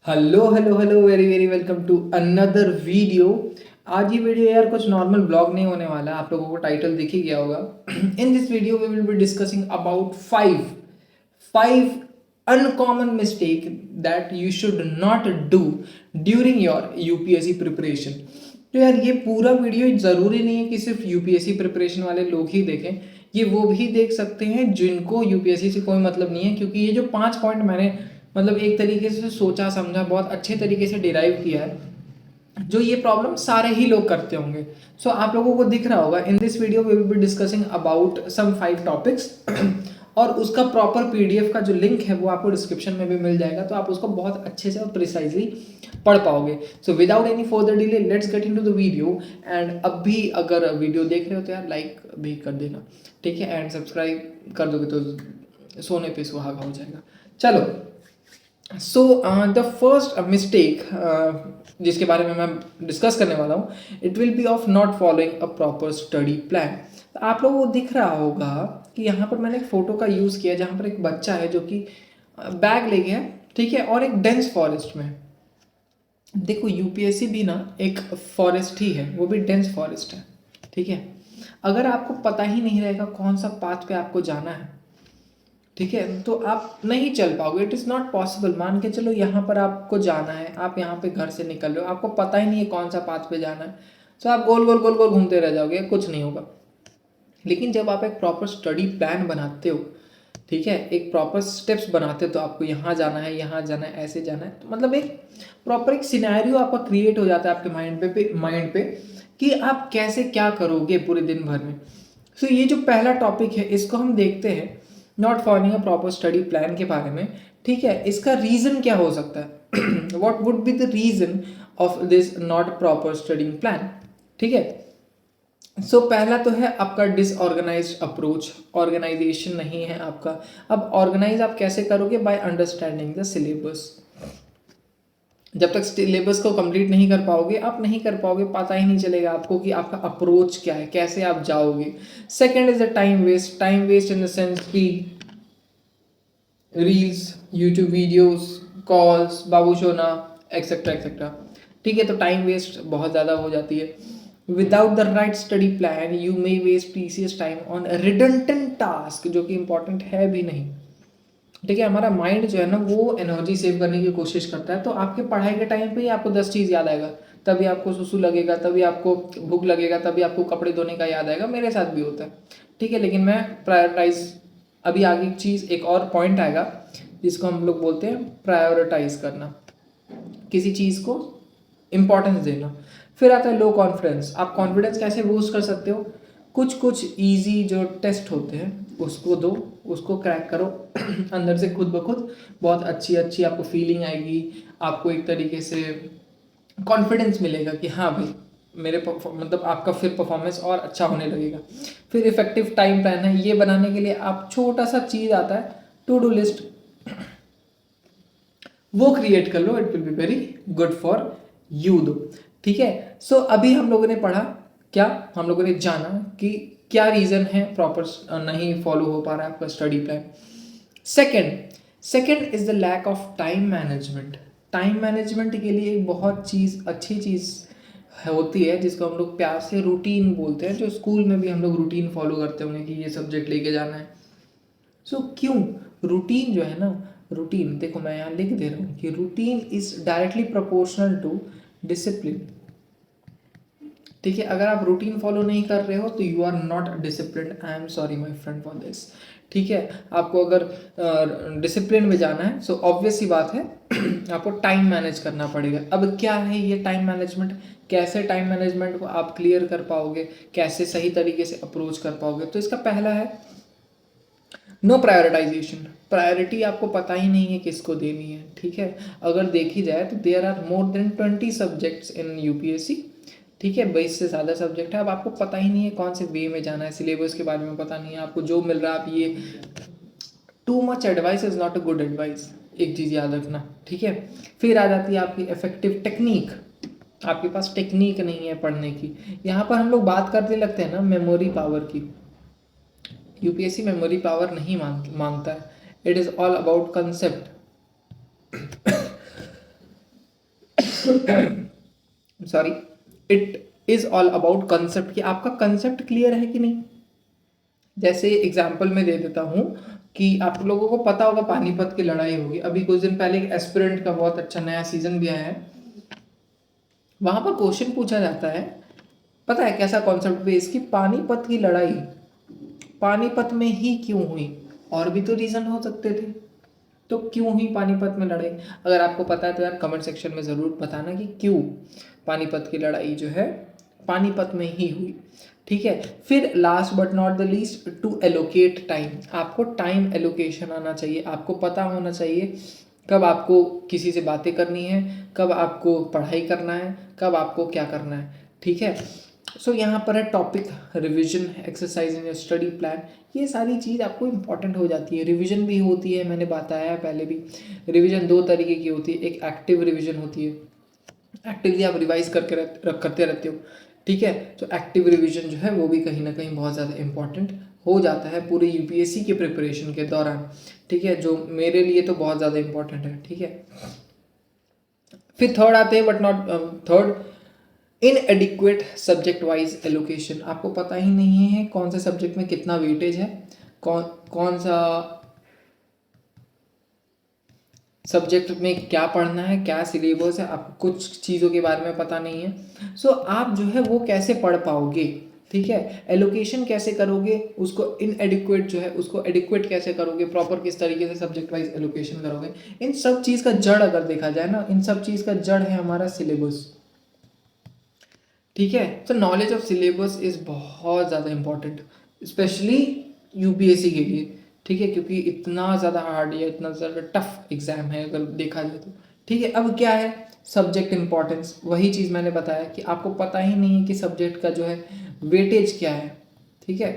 Hello hello hello very very welcome to another video. आज ये video यार कुछ नॉर्मल ब्लॉग नहीं होने वाला, आप लोगों को टाइटल दिख ही गया होगा। In this video we will be discussing about five uncommon mistake that you should not do during your UPSC preparation. तो यार ये पूरा वीडियो ज़रूरी नहीं है कि सिर्फ यूपीएससी प्रिपरेशन वाले लोग ही देखें, ये वो भी देख सकते हैं जिनको यूपीएससी से कोई मतलब नहीं है, क्योंकि ये जो 5 पॉइंट मैंने मतलब एक तरीके से सोचा समझा बहुत अच्छे तरीके से डिराइव किया है, जो ये प्रॉब्लम सारे ही लोग करते होंगे। सो आप लोगों को दिख रहा होगा in this video we will be discussing about some 5 topics और उसका प्रॉपर पीडीएफ का जो लिंक है वो आपको डिस्क्रिप्शन में भी मिल जाएगा, तो आप उसको बहुत अच्छे से और प्रिसाइजली पढ़ पाओगे। So without any further delay let's get into the video. And अब भी अगर वीडियो देख रहे हो तो यार लाइक भी कर देना, ठीक है, एंड सब्सक्राइब कर दोगे तो सोने पे सुहागा हो जाएगा। चलो, सो द फर्स्ट मिस्टेक जिसके बारे में मैं डिस्कस करने वाला हूँ, it will B of not following a proper study plan. आप लोगों को दिख रहा होगा कि यहाँ पर मैंने एक फ़ोटो का यूज़ किया जहाँ पर एक बच्चा है जो कि बैग ले गया है, ठीक है, और एक डेंस फॉरेस्ट में। देखो यूपीएससी भी ना एक फॉरेस्ट ही है, वो भी डेंस फॉरेस्ट है, ठीक है। अगर आपको पता ही नहीं रहेगा कौन सा पाथ पे आपको जाना है, ठीक है, तो आप नहीं चल पाओगे। It is not possible. मान के चलो यहाँ पर आपको जाना है, आप यहाँ पे घर से निकल रहे हो, आपको पता ही नहीं है कौन सा पाथ पे जाना है, तो आप गोल गोल गोल गोल घूमते रह जाओगे, कुछ नहीं होगा। लेकिन जब आप एक प्रॉपर स्टडी प्लान बनाते हो, ठीक है, एक प्रॉपर स्टेप्स बनाते हो, तो आपको यहाँ जाना है, यहाँ जाना है, ऐसे जाना है, तो मतलब एक प्रॉपर एक सिनेरियो आपका क्रिएट हो जाता है आपके माइंड पे कि आप कैसे क्या करोगे पूरे दिन भर में। सो ये जो पहला टॉपिक है इसको हम देखते हैं, not following a proper study plan के बारे में, ठीक है। इसका रीज़न क्या हो सकता है what would be the reason of this not proper studying plan, ठीक है। सो पहला तो है आपका डिसऑर्गेनाइज्ड अप्रोच, ऑर्गेनाइजेशन नहीं है आपका। अब ऑर्गेनाइज आप कैसे करोगे? By understanding the syllabus. जब तक सिलेबस को कंप्लीट नहीं कर पाओगे, आप नहीं कर पाओगे, पता ही नहीं चलेगा आपको कि आपका अप्रोच क्या है, कैसे आप जाओगे। Second is the time waste. Time waste in the sense कि रील्स, यूट्यूब वीडियोस, कॉल्स, बाबू सोना, एक्सेट्रा एक्सेट्रा, ठीक है, तो टाइम वेस्ट बहुत ज़्यादा हो जाती है। Without the right study plan you may waste precious time on redundant task, जो कि इंपॉर्टेंट है भी नहीं, ठीक है। हमारा माइंड जो है ना वो एनर्जी सेव करने की कोशिश करता है, तो आपके पढ़ाई के टाइम पे ही आपको 10 चीज़ याद आएगा, तभी आपको सुसु लगेगा, तभी आपको भूख लगेगा, तभी आपको कपड़े धोने का याद आएगा। मेरे साथ भी होता है, ठीक है, लेकिन मैं प्रायोरिटाइज, अभी आगे एक चीज़, एक और पॉइंट आएगा जिसको हम लोग बोलते हैं प्रायोरिटाइज करना, किसी चीज़ को इम्पोर्टेंस देना। फिर आता है लो कॉन्फिडेंस। आप कॉन्फिडेंस कैसे बूस्ट कर सकते हो? कुछ कुछ इजी जो टेस्ट होते हैं उसको दो, उसको क्रैक करो अंदर से खुद ब खुद बहुत अच्छी अच्छी आपको फीलिंग आएगी, आपको एक तरीके से कॉन्फिडेंस मिलेगा कि हाँ भाई मेरे मतलब आपका फिर परफॉर्मेंस और अच्छा होने लगेगा। फिर इफेक्टिव टाइम प्लान है, ये बनाने के लिए आप छोटा सा चीज़ आता है टू डू लिस्ट, वो क्रिएट कर लो, it will be very good for you दो, ठीक है। सो अभी हम लोगों ने पढ़ा क्या, हम लोगों ने जाना कि क्या रीज़न है प्रॉपर नहीं फॉलो हो पा रहा है आपका study plan. Second is the lack of time management. Time management के लिए एक बहुत अच्छी चीज़ होती है जिसको हम लोग प्यार से रूटीन बोलते हैं, जो स्कूल में भी हम लोग रूटीन फॉलो करते होंगे कि ये सब्जेक्ट लेके जाना है। सो क्यों रूटीन जो है ना, रूटीन देखो मैं यहाँ लिख दे रहा हूँ कि routine is directly proportional to discipline, ठीक है। अगर आप रूटीन फॉलो नहीं कर रहे हो तो you are not discipline, I am sorry my friend for this, ठीक है। आपको अगर डिसिप्लिन में जाना है सो ऑब्वियस सी बात है आपको टाइम मैनेज करना पड़ेगा। अब क्या है ये टाइम मैनेजमेंट, कैसे टाइम मैनेजमेंट को आप क्लियर कर पाओगे, कैसे सही तरीके से अप्रोच कर पाओगे? तो इसका पहला है नो प्रायोरिटाइजेशन। प्रायोरिटी आपको पता ही नहीं है किसको देनी है, ठीक है। अगर देखी जाए तो there are more than 20 subjects in UPSC, ठीक है, 20 से ज़्यादा सब्जेक्ट है। अब आपको पता ही नहीं है कौन से वे में जाना है, सिलेबस के बारे में पता नहीं है आपको, जो मिल रहा है आप ये, too much advice is not a good advice, एक चीज़ याद रखना, ठीक है। फिर आ जाती है आपकी इफेक्टिव टेक्निक। आपके पास टेक्निक नहीं है पढ़ने की। यहाँ पर हम लोग बात करने लगते हैं ना मेमोरी पावर की। यूपीएससी मेमोरी पावर नहीं मांगता है, it is all about concept. Sorry, it is all about concept, कि आपका कंसेप्ट क्लियर है कि नहीं। जैसे एग्जाम्पल मैं दे देता हूँ कि आप लोगों को पता होगा पानीपत की लड़ाई होगी, अभी कुछ दिन पहले एक एस्पिरेंट का बहुत अच्छा नया सीजन भी आया है, वहां पर क्वेश्चन पूछा जाता है, पता है कैसा कॉन्सेप्ट बेस, कि पानीपत की लड़ाई पानीपत में ही क्यों हुई, और भी तो रीजन हो सकते थे, तो क्यों हुई पानीपत में लड़ाई। अगर आपको पता है तो यार कमेंट सेक्शन में ज़रूर बताना कि क्यों पानीपत की लड़ाई जो है पानीपत में ही हुई। ठीक है, फिर last but not the least, to allocate time, आपको टाइम एलोकेशन आना चाहिए, आपको पता होना चाहिए कब आपको किसी से बातें करनी है, कब आपको पढ़ाई करना है, कब आपको क्या करना है। ठीक है, सो यहाँ पर है topic revision exercise in your study plan, ये सारी चीज़ आपको इंपॉर्टेंट हो जाती है। रिवीजन भी होती है, मैंने बताया है पहले भी, रिवीजन दो तरीके की होती है, एक एक्टिव रिवीजन होती है, एक्टिवली आप रिवाइज करते रहते हो। ठीक है, तो एक्टिव रिवीजन जो है वो भी कहीं ना कहीं बहुत ज़्यादा इंपॉर्टेंट हो जाता है पूरे यूपीएससी के प्रिपरेशन के दौरान। ठीक है, जो मेरे लिए तो बहुत ज़्यादा इंपॉर्टेंट है। ठीक है, फिर थर्ड आते हैं, but not third, इनएडिक्वेट subject wise allocation, आपको पता ही नहीं है कौन से सब्जेक्ट में कितना वेटेज है, कौन कौन सा सब्जेक्ट में क्या पढ़ना है, क्या सिलेबस है, आपको कुछ चीज़ों के बारे में पता नहीं है। सो आप जो है वो कैसे पढ़ पाओगे। ठीक है, एलोकेशन कैसे करोगे, उसको इनएडिक्वेट जो है उसको एडिक्वेट कैसे करोगे, प्रॉपर किस तरीके से सब्जेक्ट वाइज एलोकेशन करोगे। इन सब चीज़ का जड़ अगर देखा जाए ना, इन सब चीज़ का जड़ है हमारा सिलेबस। ठीक है, तो नॉलेज ऑफ सिलेबस इज बहुत ज़्यादा इंपॉर्टेंट, स्पेशली यूपीएससी के लिए। ठीक है, क्योंकि इतना ज़्यादा हार्ड या इतना ज़्यादा टफ एग्जाम है अगर देखा जाए तो। ठीक है, अब क्या है सब्जेक्ट इंपॉर्टेंस, वही चीज़ मैंने बताया कि आपको पता ही नहीं है कि सब्जेक्ट का जो है वेटेज क्या है। ठीक है,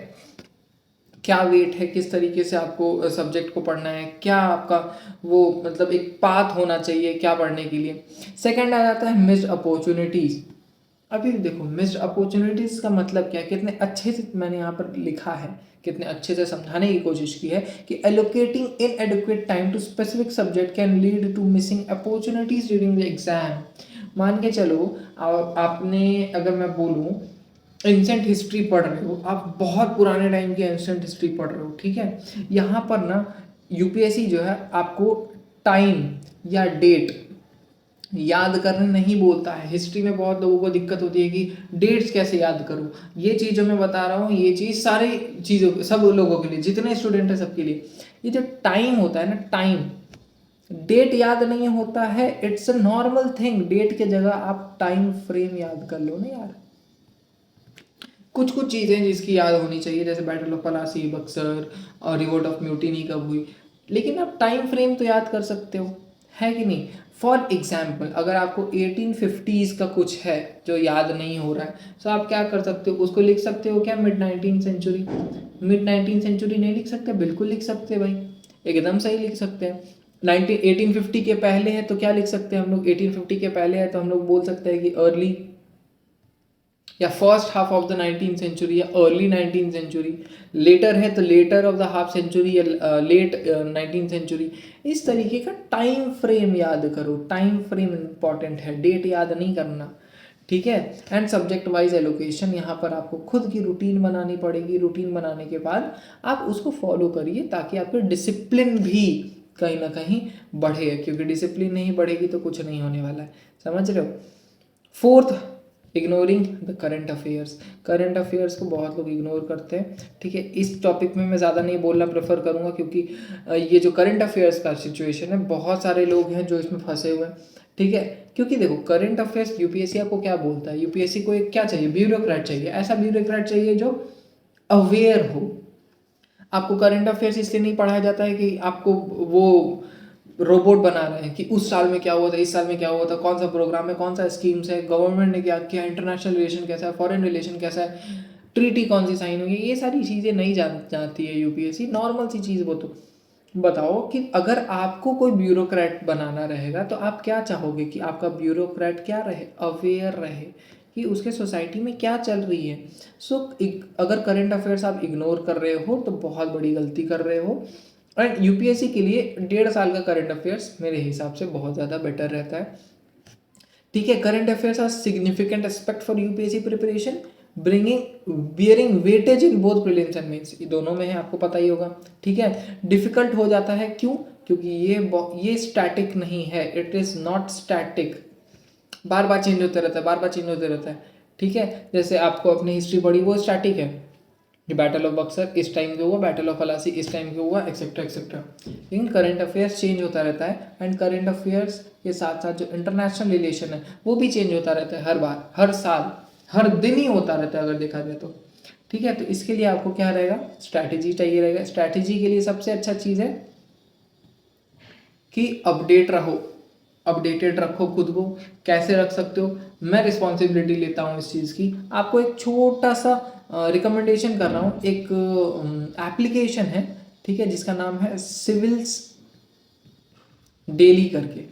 क्या वेट है, किस तरीके से आपको सब्जेक्ट को पढ़ना है, क्या आपका वो मतलब एक पाथ होना चाहिए क्या पढ़ने के लिए। सेकंड आ जाता है मिस्ड अपॉर्चुनिटीज़। अभी देखो मिस्ड अपॉर्चुनिटीज का मतलब क्या है, कितने अच्छे से मैंने यहाँ पर लिखा है, कितने अच्छे से समझाने की कोशिश की है कि allocating inadequate time to specific subject can lead to missing opportunities during the exam. मान के चलो आपने, अगर मैं बोलूँ एंशेंट हिस्ट्री पढ़ रहे हो, आप बहुत पुराने टाइम की एंशेंट हिस्ट्री पढ़ रहे हो। ठीक है, यहाँ पर ना यूपीएससी जो है आपको टाइम या डेट याद करने नहीं बोलता है। हिस्ट्री में बहुत लोगों को दिक्कत होती है कि डेट्स कैसे याद करूँ, ये चीज़ जो मैं बता रहा हूँ ये चीज़ सारी चीज़ों सब लोगों के लिए, जितने स्टूडेंट हैं सबके लिए। ये जो टाइम होता है ना, टाइम, डेट याद नहीं होता है, it's a normal thing. Date के जगह आप टाइम फ्रेम याद कर लो ना यार। कुछ कुछ चीज़ें जिसकी याद होनी चाहिए, जैसे बैटल ऑफ पलासी, बक्सर और रिवोल्ट ऑफ म्यूटिनी कब हुई, लेकिन आप टाइम फ्रेम तो याद कर सकते हो, है कि नहीं। फॉर एग्जाम्पल अगर आपको 1850s का कुछ है जो याद नहीं हो रहा है, तो आप क्या कर सकते हो, उसको लिख सकते हो क्या mid 19th century. Mid 19th century नहीं लिख सकते, बिल्कुल लिख सकते भाई, एकदम सही लिख सकते हैं। 1850 के पहले है तो क्या लिख सकते हैं हम लोग, 1850 के पहले है तो हम लोग बोल सकते हैं कि अर्ली या first half of the 19th century या अर्ली 19th सेंचुरी। लेटर है तो later of the half century या लेट 19th सेंचुरी। इस तरीके का टाइम फ्रेम याद करो, टाइम फ्रेम इंपॉर्टेंट है, डेट याद नहीं करना। ठीक है, एंड सब्जेक्ट वाइज एलोकेशन, यहाँ पर आपको खुद की रूटीन बनानी पड़ेगी। रूटीन बनाने के बाद आप उसको फॉलो करिए ताकि आपका डिसिप्लिन भी कहीं ना कहीं बढ़े, क्योंकि डिसिप्लिन नहीं बढ़ेगी तो कुछ नहीं होने वाला है, समझ रहे हो। Fourth, ignoring the current affairs. Current affairs को बहुत लोग इग्नोर करते हैं। ठीक है, इस टॉपिक में मैं ज़्यादा नहीं बोलना प्रेफर करूँगा, क्योंकि ये जो करंट अफेयर्स का सिचुएशन है, बहुत सारे लोग हैं जो इसमें फंसे हुए हैं। ठीक है, क्योंकि देखो करंट अफेयर्स यूपीएससी आपको क्या बोलता है, यूपीएससी को एक क्या चाहिए, ब्यूरोक्रेट चाहिए, ऐसा ब्यूरोक्रेट चाहिए जो अवेयर हो। आपको करंट अफेयर्स इसलिए नहीं पढ़ाया जाता है कि आपको वो रोबोट बना रहे हैं कि उस साल में क्या हुआ था, इस साल में क्या हुआ था, कौन सा प्रोग्राम है, कौन सा स्कीम्स है, गवर्नमेंट ने क्या किया, इंटरनेशनल रिलेशन कैसा है, फॉरेन रिलेशन कैसा है, ट्रीटी कौन सी साइन हुई है, ये सारी चीज़ें नहीं जानती है यूपीएससी। नॉर्मल सी चीज़ वो तो बताओ कि अगर आपको कोई ब्यूरोक्रेट बनाना रहेगा तो आप क्या चाहोगे कि आपका ब्यूरोक्रेट क्या रहे, अवेयर रहे कि उसके सोसाइटी में क्या चल रही है। सो अगर करंट अफेयर्स आप इग्नोर कर रहे हो तो बहुत बड़ी गलती कर रहे हो। एंड यूपीएससी के लिए 1.5 साल का करंट अफेयर्स मेरे हिसाब से बहुत ज़्यादा बेटर रहता है। ठीक है। Current affairs are significant aspect for UPSC preparation, bringing bearing weightage in both prelims and mains, ये दोनों में है, आपको पता ही होगा। ठीक है। डिफिकल्ट हो जाता है क्यों? क्योंकि ये स्टैटिक नहीं है, it is not static, bar bar change होते रहता है, बार बार चेंज होते रहता है। ठीक है। जैसे आपको अपनी हिस्ट्री पढ़ी, वो स्टैटिक है कि बैटल ऑफ बक्सर इस टाइम पे हुआ, बैटल ऑफ पलासी इस टाइम पे हुआ, एक्सेट्रा एक्सेट्रा। लेकिन करंट अफेयर्स चेंज होता रहता है, एंड करंट अफेयर्स के साथ साथ जो इंटरनेशनल रिलेशन है वो भी चेंज होता रहता है, हर बार, हर साल, हर दिन ही होता रहता है अगर देखा जाए तो। ठीक है। तो इसके लिए आपको क्या रहेगा? स्ट्रैटेजी चाहिए रहेगा। स्ट्रैटेजी के लिए सबसे अच्छा चीज़ है कि अपडेट रहो, अपडेटेड रखो खुद को। कैसे रख सकते हो? मैं रिस्पॉन्सिबिलिटी लेता हूँ इस चीज़ की। आपको एक छोटा सा रिकमेंडेशन कर रहा हूँ, एक एप्लीकेशन है, ठीक है, जिसका नाम है सिविल्स डेली करके।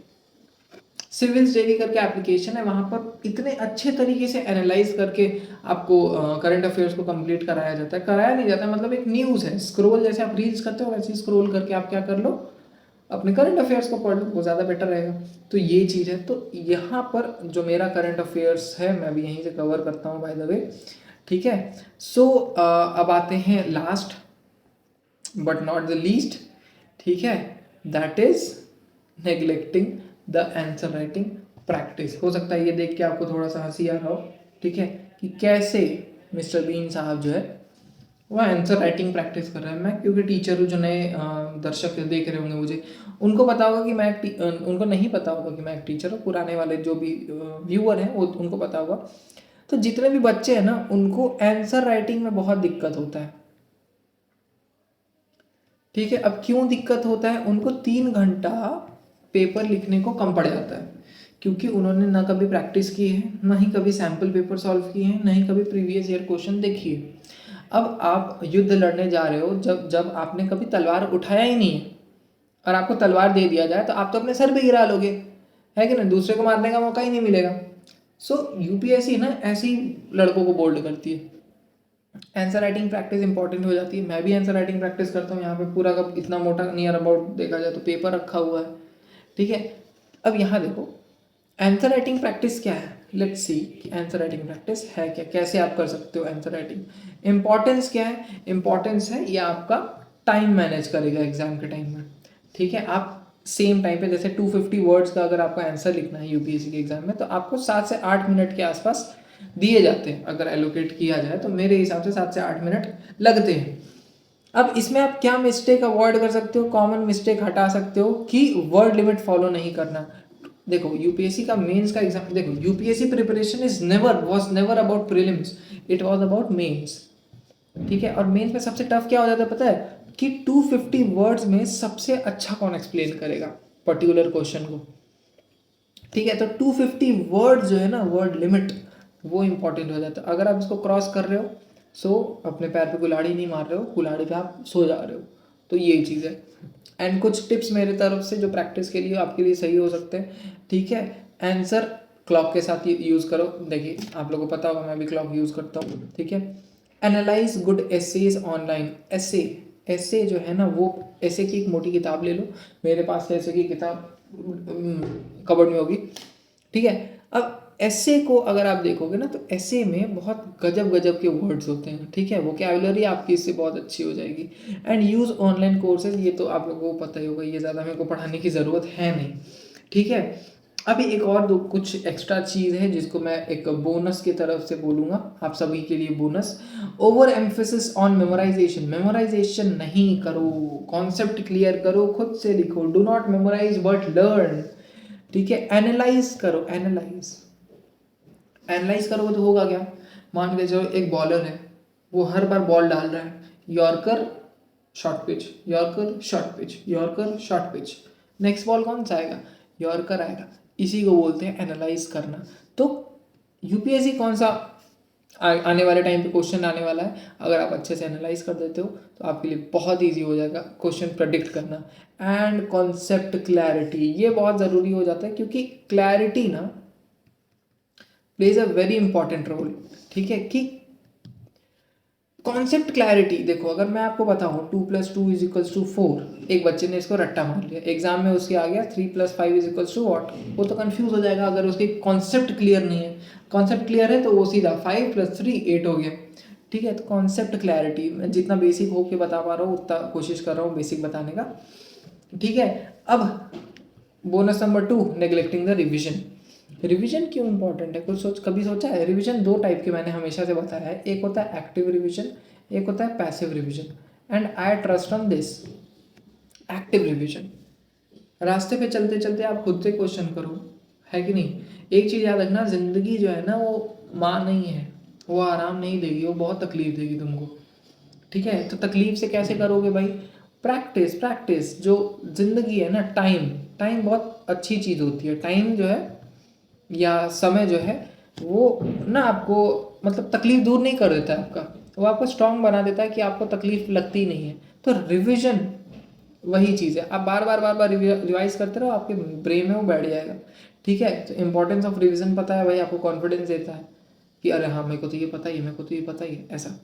सिविल्स डेली करके एप्लीकेशन है, वहाँ पर इतने अच्छे तरीके से एनालाइज करके आपको करंट अफेयर्स को कंप्लीट कराया जाता है। कराया नहीं जाता, मतलब एक न्यूज़ है, स्क्रॉल जैसे आप रील्स करते हो वैसे ही स्क्रॉल करके आप क्या कर लो, अपने करंट अफेयर्स को पढ़ लो, वो ज़्यादा बेटर रहेगा। तो ये चीज़ है। तो यहाँ पर जो मेरा करंट अफेयर्स है मैं भी यहीं से कवर करता हूँ बाय द वे। ठीक है। सो अब आते हैं last but not the least, ठीक है, that is neglecting the answer writing practice. हो सकता है ये देख के आपको थोड़ा सा हंसी आ रहा हो, ठीक है, कि कैसे मिस्टर बीन साहब जो है वो आंसर राइटिंग प्रैक्टिस कर रहे हैं। मैं क्योंकि टीचर हूँ, जो नए दर्शक देख रहे होंगे मुझे, उनको पता होगा कि उनको नहीं पता होगा कि मैं एक टीचर हूँ। पुराने वाले जो भी व्यूअर हैं वो उनको पता होगा। तो जितने भी बच्चे हैं ना, उनको आंसर राइटिंग में बहुत दिक्कत होता है। ठीक है। अब क्यों दिक्कत होता है? उनको 3 घंटा पेपर लिखने को कम पड़ जाता है, क्योंकि उन्होंने ना कभी प्रैक्टिस की है, ना ही कभी सैम्पल पेपर सॉल्व किए हैं, ना ही कभी प्रीवियस ईयर क्वेश्चन देखिए। अब आप युद्ध लड़ने जा रहे हो, जब जब आपने कभी तलवार उठाया ही नहीं है और आपको तलवार दे दिया जाए, तो आप तो अपने सर पे गिरा लोगे, है कि नहीं? दूसरे को मारने का मौका ही नहीं मिलेगा। सो यूपीएससी ना ऐसे ही लड़कों को बोल्ड करती है। आंसर राइटिंग प्रैक्टिस इंपॉर्टेंट हो जाती है। मैं भी आंसर राइटिंग प्रैक्टिस करता हूँ। यहाँ पे पूरा का इतना मोटा नियर अबाउट देखा जाए तो पेपर रखा हुआ है। ठीक है। अब यहाँ देखो, आंसर राइटिंग प्रैक्टिस क्या है, लेट्स सी कि आंसर राइटिंग प्रैक्टिस है क्या, कैसे आप कर सकते हो आंसर राइटिंग। इंपॉर्टेंस क्या है? इंपॉर्टेंस है ये आपका टाइम मैनेज करेगा एग्जाम के टाइम में। ठीक है। आप सेम टाइम पे जैसे 250 वर्ड्स का अगर आपको आंसर लिखना है यूपीएससी के एग्जाम में, तो आपको 7 से 8 मिनट के आसपास दिए जाते हैं। अगर एलोकेट किया जाए तो मेरे हिसाब से 7 से 8 मिनट लगते हैं। अब इसमें आप क्या मिस्टेक अवॉइड कर सकते हो, कॉमन मिस्टेक हटा सकते हो, कि वर्ड लिमिट फॉलो नहीं करना। देखो यूपीएससी का मेंस का एग्जाम, देखो UPSC preparation is never was never about prelims, it was about mains. ठीक है। और मेंस में सबसे टफ क्या हो जाता है पता है? कि 250 वर्ड्स में सबसे अच्छा कौन एक्सप्लेन करेगा पर्टिकुलर क्वेश्चन को। ठीक है। तो 250 वर्ड जो है ना, वर्ड लिमिट, वो इंपॉर्टेंट हो जाता है। अगर आप इसको क्रॉस कर रहे हो, सो अपने पैर पे कुल्हाड़ी नहीं मार रहे हो, कुल्हाड़ी पे आप सो जा रहे हो। तो यही चीज़ है। एंड कुछ टिप्स मेरे तरफ से जो प्रैक्टिस के लिए आपके लिए सही हो सकते हैं। ठीक है। आंसर क्लॉक के साथ यूज़ करो। देखिए आप लोगों को पता होगा, मैं भी क्लॉक यूज़ करता हूँ। ठीक है। Analyse good essays online. ऐसे जो है ना, वो ऐसे की एक मोटी किताब ले लो, मेरे पास ऐसे की किताब कबर्ड में होगी। ठीक है। अब ऐसे को अगर आप देखोगे ना, तो ऐसे में बहुत गजब गजब के वर्ड्स होते हैं। ठीक है। वोकैबुलरी आपकी इससे बहुत अच्छी हो जाएगी। एंड यूज़ ऑनलाइन कोर्सेज, ये तो आप लोगों को पता ही होगा, ये ज़्यादा मेरे को पढ़ाने की ज़रूरत है नहीं। ठीक है। अभी एक और दो कुछ एक्स्ट्रा चीज़ है जिसको मैं एक बोनस की तरफ से बोलूँगा आप सभी के लिए। Bonus, over emphasis on memorisation. Memorisation नहीं करो, कॉन्सेप्ट क्लियर करो, खुद से लिखो। Do not memorise but learn. ठीक है। एनालाइज करो, एनालाइज करोगे तो होगा क्या? मान के चलो एक बॉलर है, वो हर बार बॉल डाल रहा है, yorker short pitch, yorker short pitch, yorker short pitch, next ball कौन सा आएगा? यॉर्कर आएगा। इसी को बोलते हैं एनालाइज करना। तो यूपीएससी कौन सा आने वाले टाइम पे क्वेश्चन आने वाला है, अगर आप अच्छे से एनालाइज कर देते हो तो आपके लिए बहुत ईजी हो जाएगा क्वेश्चन प्रेडिक्ट करना। एंड कॉन्सेप्ट क्लैरिटी, ये बहुत ज़रूरी हो जाता है, क्योंकि क्लैरिटी ना plays a very important role. ठीक है। कि कॉन्सेप्ट क्लैरिटी देखो, अगर मैं आपको बताऊँ 2+2 = 4, एक बच्चे ने इसको रट्टा मार लिया, एग्जाम में उसके आ गया 3+5 = वॉट, वो तो कंफ्यूज हो जाएगा अगर उसकी कॉन्सेप्ट क्लियर नहीं है। कॉन्सेप्ट क्लियर है तो वो सीधा 5+3 8 हो गया। ठीक है, तो कॉन्सेप्ट क्लैरिटी मैं जितना बेसिक हो के बता पा रहा हूँ उतना कोशिश कर रहा हूँ बेसिक बताने का। ठीक है, अब bonus number 2, neglecting the revision. Revision क्यों इंपॉर्टेंट है, कुछ कभी सोचा है? रिवीजन दो टाइप के मैंने हमेशा से बताया है, एक होता है एक्टिव रिवीजन, एक होता है passive revision. And I trust on this active revision. रास्ते पे चलते चलते आप खुद से क्वेश्चन करो, है कि नहीं। एक चीज़ याद रखना, ज़िंदगी जो है ना वो माँ नहीं है, वो आराम नहीं देगी, वो बहुत तकलीफ देगी तुमको। ठीक है, तो तकलीफ से कैसे करोगे भाई? Practice practice. जो ज़िंदगी है ना, टाइम टाइम बहुत अच्छी चीज़ होती है। टाइम जो है या समय जो है वो ना आपको मतलब तकलीफ दूर नहीं कर देता है आपका, वो आपको स्ट्रांग बना देता है कि आपको तकलीफ लगती नहीं है। तो रिविजन वही चीज़ है, आप बार बार रिवाइज करते रहो, आपके ब्रेन में वो बैठ जाएगा। ठीक है, तो इंपॉर्टेंस ऑफ रिविजन पता है भाई, आपको कॉन्फिडेंस देता है कि अरे हाँ मेरे को तो ये पता ही है, मेरे को तो ये पता ही है, ऐसा।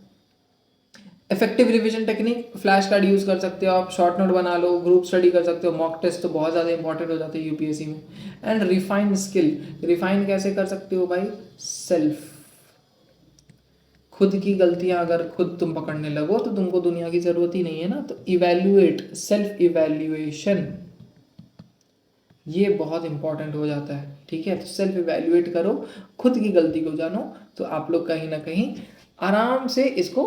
Effective revision technique, flash card use कर सकते हो आप, शॉर्ट नोट बना लो, ग्रुप स्टडी कर सकते हो, मॉक टेस्ट तो बहुत ज़्यादा इंपॉर्टेंट हो जाते हैं यूपीएससी में। एंड रिफाइन स्किल, रिफाइन कैसे कर सकते हो भाई? सेल्फ, खुद की गलतियां अगर खुद तुम पकड़ने लगो तो तुमको दुनिया की ज़रूरत ही नहीं है ना। तो इवैल्यूएट, सेल्फ इवैल्यूएशन, ये बहुत इंपॉर्टेंट हो जाता है। ठीक है, तो सेल्फ इवैल्यूएट करो, खुद की गलती को जानो, तो आप लोग कहीं ना कहीं आराम से इसको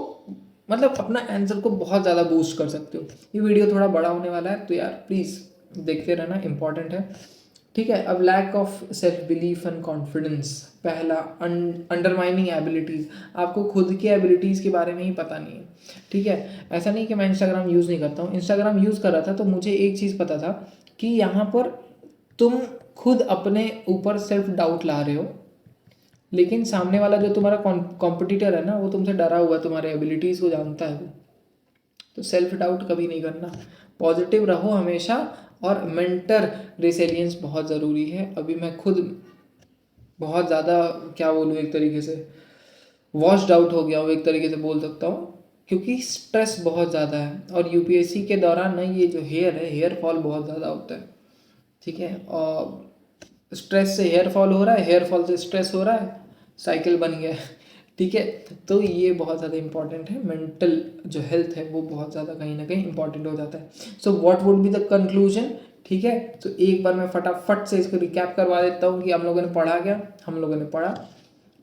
मतलब अपना आंसर को बहुत ज़्यादा बूस्ट कर सकते हो। ये वीडियो थोड़ा बड़ा होने वाला है तो यार प्लीज़ देखते रहना, इंपॉर्टेंट है। ठीक है, अब lack of self belief and confidence. पहला, अंडरमाइनिंग एबिलिटीज़, आपको खुद की एबिलिटीज़ के बारे में ही पता नहीं है। ठीक है, ऐसा नहीं कि मैं इंस्टाग्राम यूज़ नहीं करता हूँ, इंस्टाग्राम यूज़ कर रहा था तो मुझे एक चीज़ पता था कि यहाँ पर तुम खुद अपने ऊपर सेल्फ डाउट ला रहे हो, लेकिन सामने वाला जो तुम्हारा कॉम्पिटिटर है ना वो तुमसे डरा हुआ है, तुम्हारे एबिलिटीज़ को जानता है वो। तो सेल्फ डाउट कभी नहीं करना, पॉजिटिव रहो हमेशा। और मेंटर रिसिलियंस बहुत ज़रूरी है। अभी मैं खुद बहुत ज़्यादा क्या बोलूँ, एक तरीके से वॉश्ड आउट हो गया हूँ, एक तरीके से बोल सकता हूँ, क्योंकि स्ट्रेस बहुत ज़्यादा है। और यूपीएससी के दौरान ना ये जो हेयर फॉल बहुत ज़्यादा होता है। ठीक है, और स्ट्रेस से हेयर फॉल हो रहा है, हेयर फॉल से स्ट्रेस हो रहा है, साइकिल बन गया है। ठीक है, तो ये बहुत ज़्यादा इंपॉर्टेंट है, मेंटल जो हेल्थ है वो बहुत ज़्यादा कहीं ना कहीं इंपॉर्टेंट हो जाता है। So what would be the conclusion? ठीक है, तो एक बार मैं फटाफट से इसको रिकैप करवा देता हूँ कि हम लोगों ने पढ़ा क्या। हम लोगों ने पढ़ा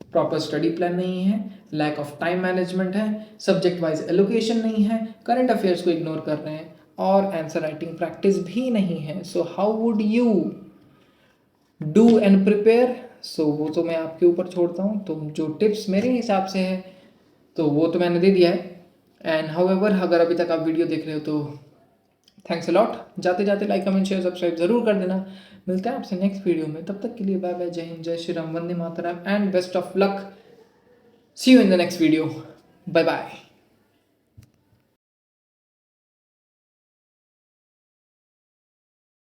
प्रॉपर स्टडी प्लान नहीं है, लैक ऑफ टाइम मैनेजमेंट है, सब्जेक्ट वाइज एलोकेशन नहीं है, करंट अफेयर्स को इग्नोर कर रहे हैं, और आंसर राइटिंग प्रैक्टिस भी नहीं है। So how would you do and prepare? So वो तो मैं आपके ऊपर छोड़ता हूँ, तो जो टिप्स मेरे हिसाब से है तो वो तो मैंने दे दिया है। एंड हाउएवर अगर अभी तक आप वीडियो देख रहे हो तो थैंक्स अ लॉट। जाते जाते लाइक कमेंट शेयर सब्सक्राइब जरूर कर देना। मिलते हैं आपसे नेक्स्ट वीडियो में, तब तक के लिए बाय बाय, जय हिंद, जय श्री राम, वंदे मातरम and best of luck. See you in the next video, bye bye.